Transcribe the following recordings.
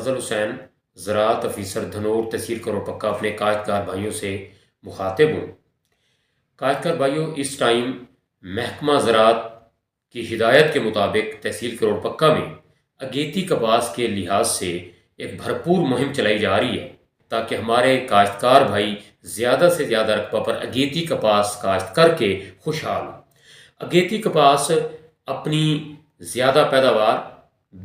فضل حسین، زراعت افیسر دھنور، تحصیل کرو پکا، اپنے کاشتکار بھائیوں سے مخاطب ہوں۔ کاشتکار بھائیوں، اس ٹائم محکمہ زراعت کی ہدایت کے مطابق تحصیل کروڑ پکا میں اگیتی کپاس کے لحاظ سے ایک بھرپور مہم چلائی جا رہی ہے تاکہ ہمارے کاشتکار بھائی زیادہ سے زیادہ رقبہ پر اگیتی کپاس کاشت کر کے خوشحال ہوں۔ اگیتی کپاس اپنی زیادہ پیداوار،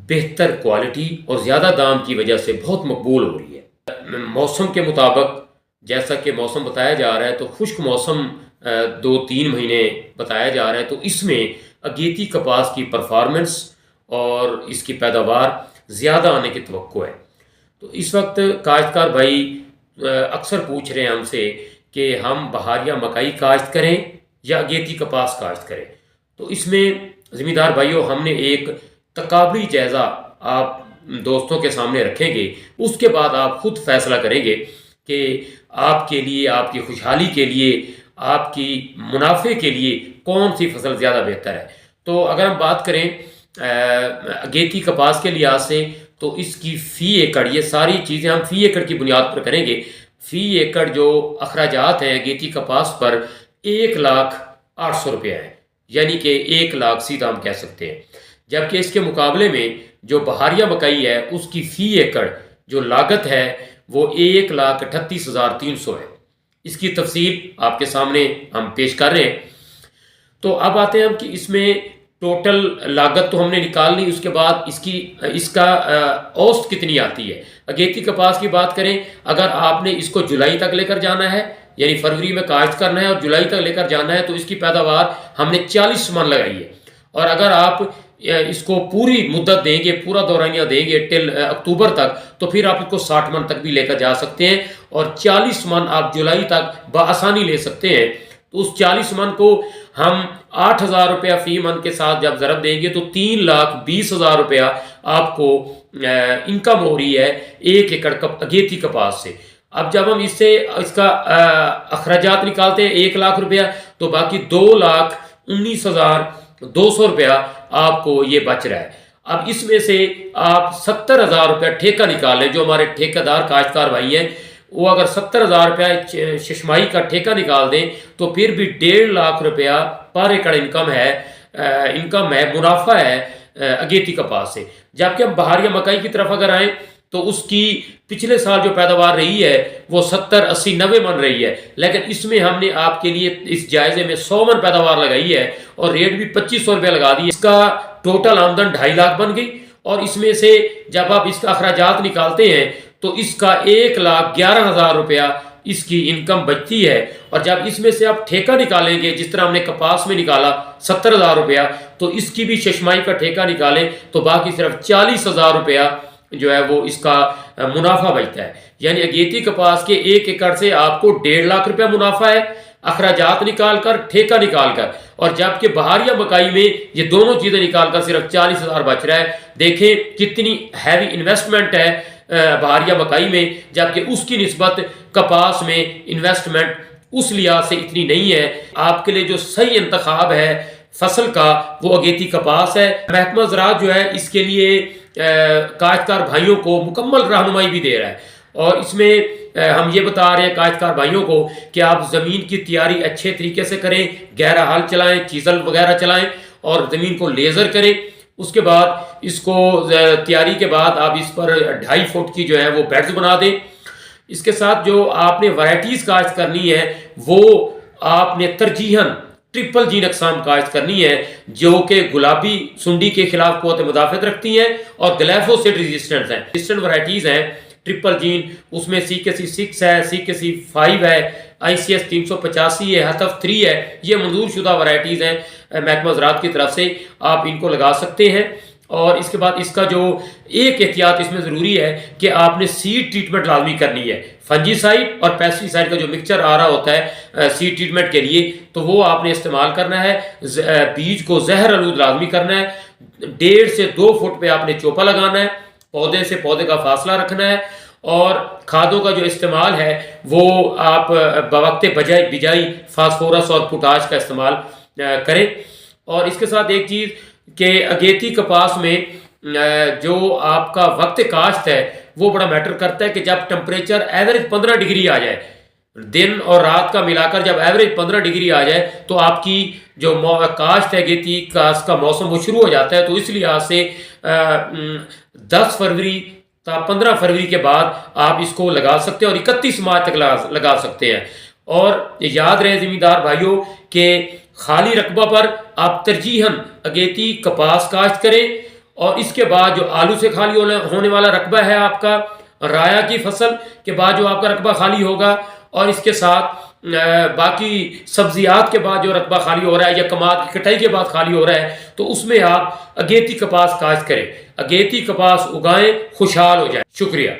بہتر کوالٹی اور زیادہ دام کی وجہ سے بہت مقبول ہو رہی ہے۔ موسم کے مطابق جیسا کہ موسم بتایا جا رہا ہے تو خشک موسم 2-3 مہینے بتایا جا رہا ہے، تو اس میں اگیتی کپاس کی پرفارمنس اور اس کی پیداوار زیادہ آنے کی توقع ہے۔ تو اس وقت کاشتکار بھائی اکثر پوچھ رہے ہیں ہم سے کہ ہم بہاریہ مکئی کاشت کریں یا اگیتی کپاس کاشت کریں۔ تو اس میں زمیندار بھائیوں، ہم نے ایک تقابلی جائزہ آپ دوستوں کے سامنے رکھیں گے، اس کے بعد آپ خود فیصلہ کریں گے کہ آپ کے لیے، آپ کی خوشحالی کے لیے، آپ کی منافع کے لیے کون سی فصل زیادہ بہتر ہے۔ تو اگر ہم بات کریں اگیتی کپاس کے لحاظ سے تو اس کی فی ایکڑ، یہ ساری چیزیں ہم فی ایکڑ کی بنیاد پر کریں گے۔ فی ایکڑ جو اخراجات ہیں اگیتی کپاس پر 1,08,000 روپیہ ہے، یعنی کہ 1 لاکھ سیدھا ہم کہہ سکتے ہیں، جبکہ اس کے مقابلے میں جو بہاریہ مکئی ہے اس کی فی ایکڑ جو لاگت ہے وہ 1,38,300 ہے۔ اس کی تفصیل آپ کے سامنے ہم پیش کر رہے ہیں۔ تو اب آتے ہیں ہم کہ اس میں ٹوٹل لاگت تو ہم نے نکال لی، اس کے بعد اس کا اوسط کتنی آتی ہے۔ اگیتی کپاس کی بات کریں، اگر آپ نے اس کو جولائی تک لے کر جانا ہے، یعنی فروری میں کاشت کرنا ہے اور جولائی تک لے کر جانا ہے، تو اس کی پیداوار ہم نے 40 من لگائی ہے۔ اور اگر آپ اس کو پوری مدت دیں گے، پورا دورانیہ دیں گے ٹل اکتوبر تک، تو پھر آپ اس کو 60 من تک بھی لے کر جا سکتے ہیں، اور 40 من آپ جولائی تک بآسانی لے سکتے ہیں۔ تو اس 40 من کو ہم 8,000 روپیہ فی من کے ساتھ جب ضرب دیں گے تو 3,20,000 روپیہ آپ کو انکم ہو رہی ہے 1 ایکڑ اگیتی کپاس سے۔ اب جب ہم اس کا اخراجات نکالتے ہیں 1 لاکھ روپیہ، تو باقی 2,19,200 روپیہ آپ کو یہ بچ رہا ہے۔ اب اس میں سے آپ 70,000 روپیہ ٹھیکہ نکالیں، جو ہمارے ٹھیکہ دار کاشتکار بھائی ہیں، وہ اگر 70,000 روپیہ ششمائی کا ٹھیکہ نکال دیں تو پھر بھی 1.5 لاکھ روپیہ پر ایکڑ انکم ہے، منافع ہے اگیتی کپاس سے۔ جبکہ ہم بہاریہ مکئی کی طرف اگر آئیں تو اس کی پچھلے سال جو پیداوار رہی ہے وہ 70، 80، 90 من رہی ہے، لیکن اس میں ہم نے آپ کے لیے اس جائزے میں 100 من پیداوار لگائی ہے اور ریٹ بھی 2,500 روپیہ لگا دی ہے۔ اس کا ٹوٹل آمدن 2.5 لاکھ بن گئی، اور اس میں سے جب آپ اس کا اخراجات نکالتے ہیں تو اس کا 1,11,000 روپیہ اس کی انکم بچتی ہے۔ اور جب اس میں سے آپ ٹھیکہ نکالیں گے، جس طرح ہم نے کپاس میں نکالا 70,000 روپیہ، تو اس کی بھی ششمائی کا ٹھیکہ نکالیں تو باقی صرف 40,000 روپیہ جو ہے وہ اس کا منافع بچتا ہے۔ یعنی اگیتی کپاس کے 1 ایکڑ سے آپ کو 1.5 لاکھ روپیہ منافع ہے، اخراجات نکال کر، ٹھیکہ نکال کر، اور جبکہ بہاریہ مکئی میں یہ دونوں چیزیں نکال کر صرف 40,000 بچ رہا ہے۔ دیکھیں کتنی ہیوی انویسٹمنٹ ہے بہاریہ مکئی میں، جبکہ اس کی نسبت کپاس میں انویسٹمنٹ اس لحاظ سے اتنی نہیں ہے۔ آپ کے لیے جو صحیح انتخاب ہے فصل کا وہ اگیتی کپاس ہے۔ محکمہ زراعت جو ہے اس کے لیے کاشتکار بھائیوں کو مکمل رہنمائی بھی دے رہا ہے، اور اس میں ہم یہ بتا رہے ہیں کاشتکار بھائیوں کو کہ آپ زمین کی تیاری اچھے طریقے سے کریں، گہرا ہل چلائیں، چیزل وغیرہ چلائیں، اور زمین کو لیزر کریں۔ اس کے بعد اس کو تیاری کے بعد آپ اس پر 2.5 فٹ کی جو ہے وہ بیڈز بنا دیں۔ اس کے ساتھ جو آپ نے ورائٹیز کاشت کرنی ہے وہ آپ نے ترجیحاً ٹرپل جین اقسام کاشت کرنی ہے، جو کہ گلابی سنڈی کے خلاف قوت مدافعت رکھتی ہیں اور گلیفوسیٹ ریزسٹنٹ ہیں۔ ریزسٹنٹ ورائٹیز ہیں ٹرپل جین، اس میں CKC 6 ہے، CKC 5 ہے، ICS 385 ہے، ہتف 3 ہے۔ یہ منظور شدہ ورائٹیز ہیں محکمہ زراعت کی طرف سے، آپ ان کو لگا سکتے ہیں۔ اور اس کے بعد اس کا جو ایک احتیاط اس میں ضروری ہے کہ آپ نے سیڈ ٹریٹمنٹ لازمی کرنی ہے۔ فنجی سائڈ اور پیسٹی سائڈ کا جو مکسچر آ رہا ہوتا ہے سیڈ ٹریٹمنٹ کے لیے، تو وہ آپ نے استعمال کرنا ہے۔ بیج کو زہر آلود لازمی کرنا ہے۔ 1.5 سے 2 فٹ پہ آپ نے چوپا لگانا ہے، پودے سے پودے کا فاصلہ رکھنا ہے، اور کھادوں کا جو استعمال ہے وہ آپ بوقت بجائی فاسفورس اور پوٹاش کا استعمال کریں۔ اور اس کے ساتھ ایک چیز کہ اگیتی کپاس میں جو آپ کا وقت کاشت ہے وہ بڑا میٹر کرتا ہے کہ جب ٹمپریچر ایوریج 15 ڈگری آ جائے، دن اور رات کا ملا کر جب ایوریج 15 ڈگری آ جائے تو آپ کی جو کاشت ہے گیتی کاشت کا موسم وہ شروع ہو جاتا ہے. تو اس لحاظ سے 10 فروری تا 15 فروری کے بعد آپ اس کو لگا سکتے ہیں اور 31 مارچ تک لگا سکتے ہیں. اور یاد رہے زمیندار بھائیوں کہ خالی رقبہ پر آپ ترجیحاً اگیتی کپاس کاشت کریں، اور اس کے بعد جو آلو سے خالی ہونے والا رقبہ ہے آپ کا، رایا کی فصل کے بعد جو آپ کا رقبہ خالی ہوگا، اور اس کے ساتھ باقی سبزیات کے بعد جو رقبہ خالی ہو رہا ہے یا کماد کی کٹائی کے بعد خالی ہو رہا ہے، تو اس میں آپ اگیتی کپاس کاشت کریں، اگیتی کپاس اگائیں، خوشحال ہو جائیں. شکریہ.